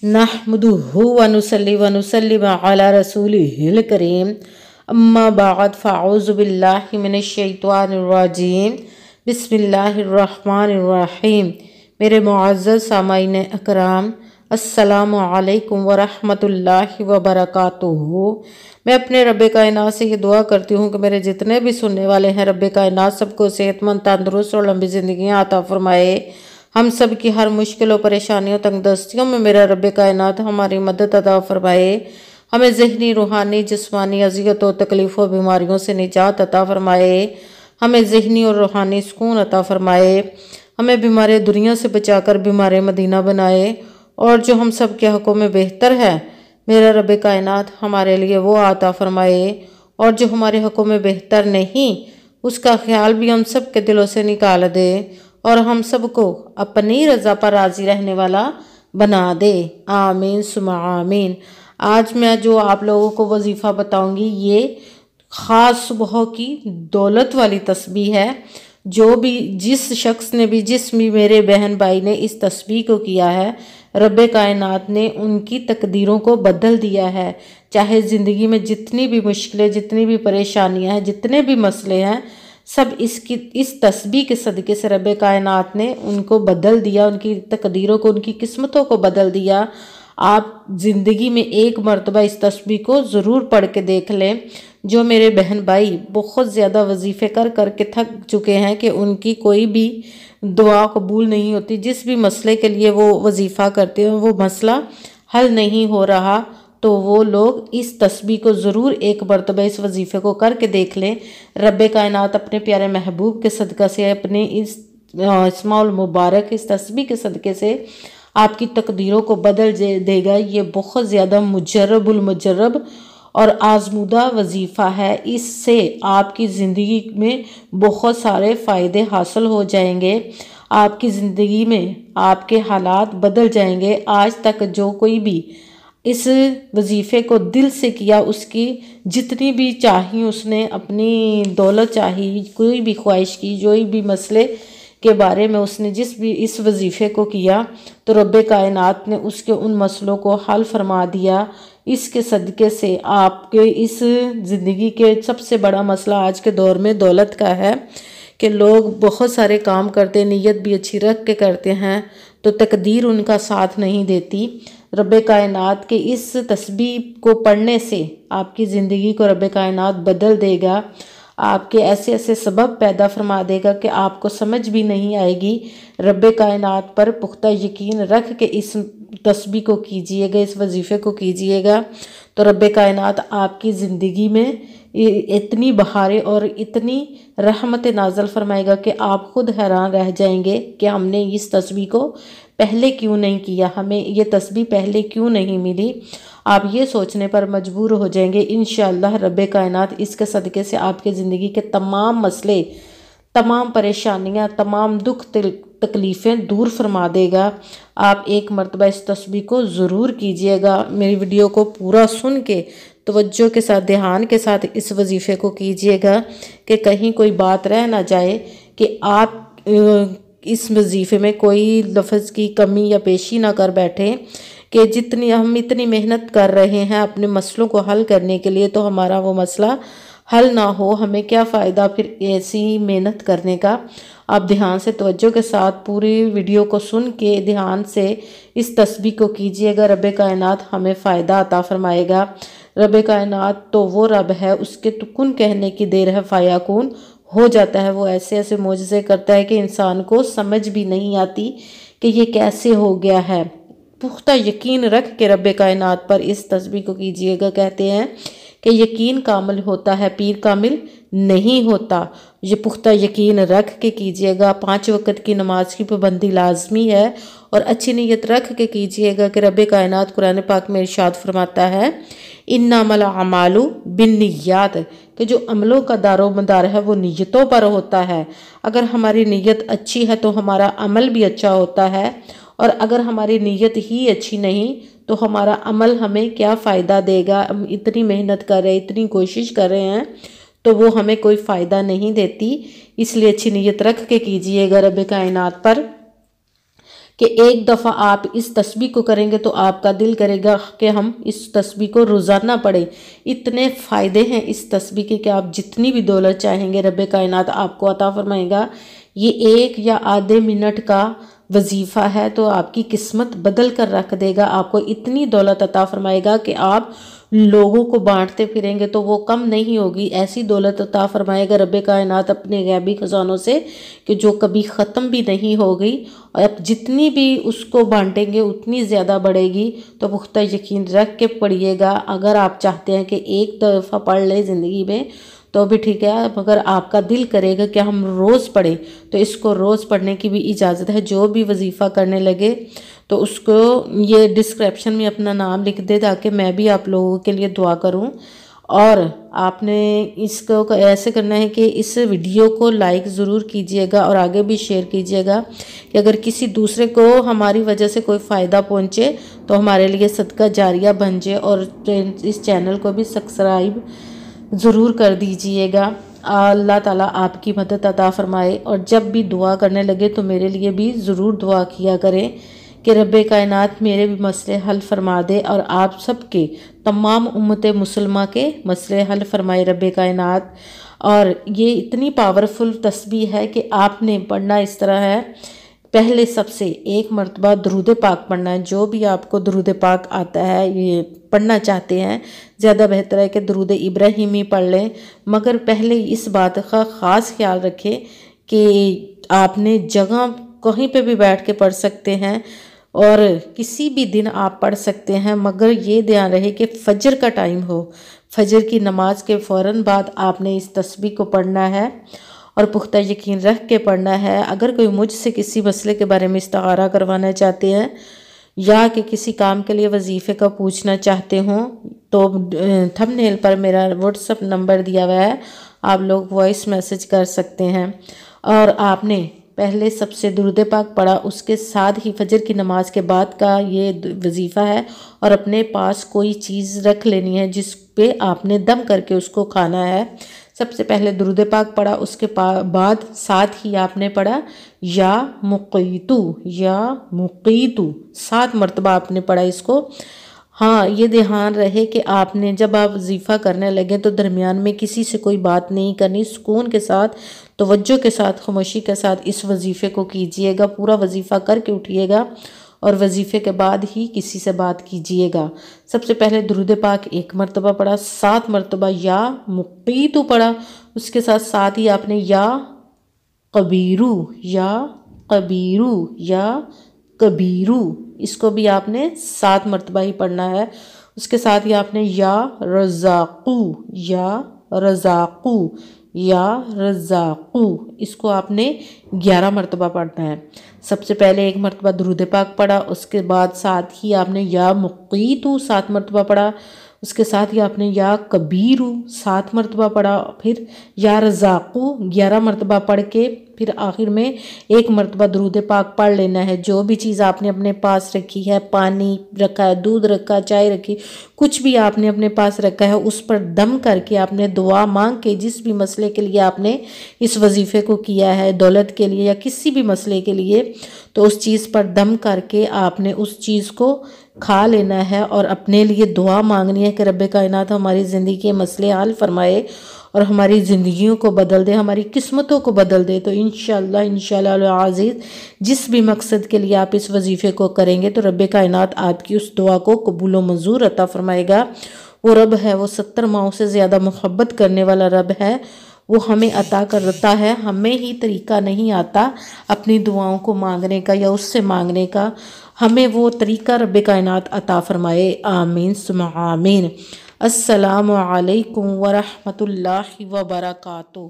नहमदुहु व नुसल्ली व नुसल्लिम अला रसूलिहिल करीम अम्मा बाद फ़अऊज़ु बिल्लाहि मिनश शैतानिर रजीम बिस्मिल्लाहिर रहमानिर रहीम। मेरे मुअज़्ज़ज़ सामाईन अकराम, अस्सलामु अलैकुम व रहमतुल्लाहि व बरकातुहू। मैं अपने रब्बे कायनात से ये दुआ करती हूँ कि मेरे जितने भी सुनने वाले हैं रब्बे कायनात सबको सेहतमंद, तंदुरुस्त और लंबी ज़िंदगियाँ अता फरमाए। हम सब की हर मुश्किलों, परेशानियों, तंगदस्तियों में मेरा रब्बे कायनात हमारी मदद अता फरमाए। हमें ज़हनी, रूहानी, जिस्मानी अज़ियतों, तकलीफ़ों, बीमारियों से निजात अता फरमाए। हमें ज़हनी और रूहानी सुकून अता फरमाए। हमें बीमार दुनिया से बचाकर बीमार मदीना बनाए। और जो हम सब के हक़ों में बेहतर है मेरा रब्बे कायनात हमारे लिए वो अता फरमाए। और जो हमारे हक़ों में बेहतर नहीं उसका ख्याल भी हम सब के दिलों से निकाल दे और हम सबको अपनी रज़ा पर राज़ी रहने वाला बना दे। आमीन सुमा आमीन। आज मैं जो आप लोगों को वजीफ़ा बताऊंगी ये ख़ास सुबह की दौलत वाली तस्बीह है। जो भी जिस शख्स ने भी जिस भी मेरे बहन भाई ने इस तस्बीह को किया है रब्बे कायनात ने उनकी तकदीरों को बदल दिया है। चाहे ज़िंदगी में जितनी भी मुश्किलें, जितनी भी परेशानियां हैं, जितने भी मसले हैं, सब इस तस्बीह के सदक़े से रब्बे कायनात ने उनको बदल दिया, उनकी तकदीरों को, उनकी किस्मतों को बदल दिया। आप ज़िंदगी में एक मरतबा इस तस्बीह को ज़रूर पढ़ के देख लें। जो मेरे बहन भाई बहुत ज़्यादा वजीफ़े कर कर के थक चुके हैं कि उनकी कोई भी दुआ कबूल नहीं होती, जिस भी मसले के लिए वो वजीफ़ा करते हैं वो मसला हल नहीं हो रहा, तो वो लोग इस तस्बीह को ज़रूर एक मरतबा इस वजीफ़े को करके देख लें। रब्बे कायनात अपने प्यारे महबूब के सदक़ा से, अपने इस इस्माउल मुबारक इस तस्बीह के सदक़े से आपकी तकदीरों को बदल देगा। ये बहुत ज़्यादा मुजर्रबुल मुजर्रब और आजमूदा वजीफ़ा है। इससे आपकी ज़िंदगी में बहुत सारे फ़ायदे हासिल हो जाएंगे। आपकी ज़िंदगी में आपके हालात बदल जाएंगे। आज तक जो कोई भी इस वजीफ़े को दिल से किया उसकी जितनी भी चाही उसने अपनी दौलत चाही, कोई भी ख्वाहिश की, जो भी मसले के बारे में उसने जिस भी इस वजीफ़े को किया तो रब्बे कायनात ने उसके उन मसलों को हल फरमा दिया। इसके सदक़े से आपके इस ज़िंदगी के सबसे बड़ा मसला आज के दौर में दौलत का है कि लोग बहुत सारे काम करते, नीयत भी अच्छी रख के करते हैं तो तकदीर उनका साथ नहीं देती। रब्बे कायनात के इस तस्बीह को पढ़ने से आपकी ज़िंदगी को रब्बे कायनात बदल देगा। आपके ऐसे ऐसे सबब पैदा फरमा देगा कि आपको समझ भी नहीं आएगी। रब्बे कायनात पर पुख्ता यकीन रख के इस तस्बीह को कीजिएगा, इस वजीफ़े को कीजिएगा तो रब्बे कायनात आपकी ज़िंदगी में इतनी बहारें और इतनी रहमत नाज़िल फरमाएगा कि आप खुद हैरान रह जाएंगे कि हमने इस तस्बीह को पहले क्यों नहीं किया, हमें ये तस्बीह पहले क्यों नहीं मिली। आप ये सोचने पर मजबूर हो जाएंगे। इंशाअल्लाह रब्बे कायनात इसके सदक़े से आपके ज़िंदगी के तमाम मसले, तमाम परेशानियां, तमाम दुख तकलीफ़ें दूर फरमा देगा। आप एक मरतबा इस तस्बीह को ज़रूर कीजिएगा। मेरी वीडियो को पूरा सुन के तवज्जो के साथ, ध्यान के साथ इस वजीफ़े को कीजिएगा कि कहीं कोई बात रह ना जाए कि आप इस वजीफ़े में कोई लफ्ज़ की कमी या पेशी ना कर बैठें कि जितनी हम इतनी मेहनत कर रहे हैं अपने मसलों को हल करने के लिए तो हमारा वो मसला हल ना हो। हमें क्या फ़ायदा फिर ऐसी मेहनत करने का। आप ध्यान से तवज्जो के साथ पूरी वीडियो को सुन के ध्यान से इस तस्बीह को कीजिएगा। रब्बे कायनात हमें फ़ायदा अता फरमाएगा। रब्बे कायनात तो वो रब है, उसके तो कुन कहने की देर है फ़याकुन हो जाता है। वो ऐसे ऐसे मोजज़े करता है कि इंसान को समझ भी नहीं आती कि ये कैसे हो गया है। पुख्ता यकीन रख के रब्बे कायनात पर इस तस्बीह को कीजिएगा। कहते हैं कि यकीन कामिल होता है, पीर कामिल नहीं होता। ये पुख्ता यकीन रख के कीजिएगा। 5 वक़्त की नमाज की पाबंदी लाजमी है और अच्छी नीयत रख के कीजिएगा कि रब्बे कायनात कुरान पाक में इरशाद फरमाता है इन्नमल अमालु बिन्नियात, कि जो अमलों का दारो मदार है वो नीयतों पर होता है। अगर हमारी नीयत अच्छी है तो हमारा अमल भी अच्छा होता है और अगर हमारी नीयत ही अच्छी नहीं तो हमारा अमल हमें क्या फ़ायदा देगा। हम इतनी मेहनत कर रहे हैं, इतनी कोशिश कर रहे हैं तो वो हमें कोई फ़ायदा नहीं देती। इसलिए अच्छी नीयत रख के कीजिएगा रब्बे कायनात पर کہ ایک دفعہ آپ اس تسبیح کو کریں گے تو آپ کا دل کرے گا کہ ہم اس تسبیح کو روزانہ پڑھیں۔ اتنے فائدے ہیں اس تسبیح کے کہ آپ جتنی بھی دولت چاہیں گے رب کائنات آپ کو عطا فرمائے گا۔ یہ 1 یا آدھے منٹ کا وظیفہ ہے تو آپ کی قسمت بدل کر رکھ دے گا، آپ کو اتنی دولت عطا فرمائے گا کہ آپ لوگوں کو بانٹتے پھریں گے تو وہ کم نہیں ہوگی۔ ایسی دولت عطا فرمائے گا رب کائنات اپنے غیبی خزانوں سے کہ جو کبھی ختم بھی نہیں ہوگی، اور اب جتنی بھی اس کو بانٹیں گے اتنی زیادہ بڑھے گی۔ تو پختہ یقین رکھ کے پڑھیے گا۔ اگر آپ چاہتے ہیں کہ ایک دفعہ پڑھ لیں زندگی میں تو بھی ٹھیک ہے، مگر آپ کا دل کرے گا کہ ہم روز پڑھیں تو اس کو روز پڑھنے کی بھی اجازت ہے۔ جو بھی وظیفہ کرنے لگے تو اس کو یہ ڈسکرپشن میں اپنا نام لکھ دے تاکہ میں بھی آپ لوگوں کے لیے دعا کروں۔ اور آپ نے اس کو ایسے کرنا ہے کہ اس ویڈیو کو لائک ضرور کیجئے گا اور آگے بھی شیئر کیجئے گا کہ اگر کسی دوسرے کو ہماری وجہ سے کوئی فائدہ پہنچے تو ہمارے لیے صدقہ جاریہ بن جائے، اور اس چینل کو بھی سبسکرائب ضرور کر دیجئے گا۔ اللہ تعالیٰ آپ کی مدد عطا فرمائے، اور جب بھی دعا کرنے لگے تو میرے لیے بھی ضرور دعا کیا کریں کہ رب کائنات میرے بھی مسئلے حل فرما دے، اور آپ سب کے تمام امت مسلمہ کے مسئلے حل فرمائے رب کائنات۔ اور یہ اتنی پاورفل تسبیح ہے کہ آپ نے پڑھنا اس طرح ہے، پہلے سب سے 1 مرتبہ درود پاک پڑھنا ہے۔ جو بھی آپ کو درود پاک آتا ہے یہ پڑھنا چاہتے ہیں، زیادہ بہتر ہے کہ درود ابراہیمی پڑھ لیں، مگر پہلے اس بات کا خاص خیال رکھیں کہ آپ نے جگہ کہیں پہ بھی بیٹھ کے پڑھ سکتے ہیں اور کسی بھی دن آپ پڑھ سکتے ہیں، مگر یہ دھیان رہے کہ فجر کا ٹائم ہو۔ فجر کی نماز کے فوراً بعد آپ نے اس تسبیح کو پڑھنا ہے اور پختہ یقین رکھ کے پڑھنا ہے۔ اگر کوئی مجھ سے کسی مسئلے کے بارے میں استخارہ کروانا چاہتے ہیں یا کہ کسی کام کے لیے وظیفے کا پوچھنا چاہتے ہوں تو تھمبنیل پر میرا واٹس ایپ نمبر دیا ہوا ہے، آپ لوگ وائس میسج کر سکتے ہیں۔ اور آپ نے پہلے سب سے درود پاک پڑھا، اس کے ساتھ ہی فجر کی نماز کے بعد کا یہ وظیفہ ہے، اور اپنے پاس کوئی چیز رکھ لینی ہے جس پہ آپ نے دم کر کے اس کو کھانا ہے۔ سب سے پہلے درود پاک پڑھا، اس کے بعد ساتھ ہی آپ نے پڑھا یا مقیتو، یا مقیتو 7 مرتبہ آپ نے پڑھا اس کو۔ ہاں یہ دھیان رہے کہ آپ نے جب آپ وظیفہ کرنے لگے تو درمیان میں کسی سے کوئی بات نہیں کرنی، سکون کے ساتھ توجہ کے ساتھ خاموشی کے ساتھ اس وظیفے کو کیجئے گا۔ پورا وظیفہ کر کے اٹھیے گا اور وظیفے کے بعد ہی کسی سے بات کیجئے گا۔ سب سے پہلے درود پاک 1 مرتبہ پڑھا، 7 مرتبہ یا مقیتو پڑھا، اس کے ساتھ ساتھ ہی آپ نے یا کبیرو، یا کبیرو، یا کبیرو، اس کو بھی آپ نے 7 مرتبہ ہی پڑھنا ہے۔ اس کے ساتھ ہی آپ نے یا رزاقو، یا رزاقو، یا رزاقو، اس کو آپ نے 11 مرتبہ پڑھنا ہے۔ سب سے پہلے 1 مرتبہ درود پاک پڑھا، اس کے بعد ساتھ ہی آپ نے یا مقیتو 7 مرتبہ پڑھا، اس کے ساتھ ہی آپ نے یا کبیرو 7 مرتبہ پڑھا، پھر یا رزاقو 11 مرتبہ پڑھ کے پھر آخر میں 1 مرتبہ درود پاک پڑھ لینا ہے۔ جو بھی چیز آپ نے اپنے پاس رکھی ہے، پانی رکھا ہے، دودھ رکھا، چائے رکھی، کچھ بھی آپ نے اپنے پاس رکھا ہے، اس پر دم کر کے آپ نے دعا مانگ کے جس بھی مسئلے کے لیے آپ نے اس وظیفے کو کیا ہے، دولت کے لیے یا کسی بھی مسئلے کے لیے، تو اس چیز پر دم کر کے آپ نے اس چیز کو کھا لینا ہے اور اپنے لیے دعا مانگنی ہے کہ رب کائنات ہماری زندگی کے مسئلے حل فرمائے اور ہماری زندگیوں کو بدل دے، ہماری قسمتوں کو بدل دے۔ تو انشاءاللہ العزیز جس بھی مقصد کے لیے آپ اس وظیفے کو کریں گے تو رب کائنات آپ کی اس دعا کو قبول و منظور عطا فرمائے گا۔ وہ رب ہے، وہ 70 ماؤں سے زیادہ محبت کرنے والا رب ہے، وہ ہمیں عطا کرتا ہے، ہمیں ہی طریقہ نہیں آتا اپنی دعاؤں کو مانگنے کا یا اس سے مانگنے کا، ہمیں وہ طریقہ رب کائنات عطا فرمائے۔ آمین ثم آمین۔ السلام علیکم ورحمۃ اللہ وبرکاتہ۔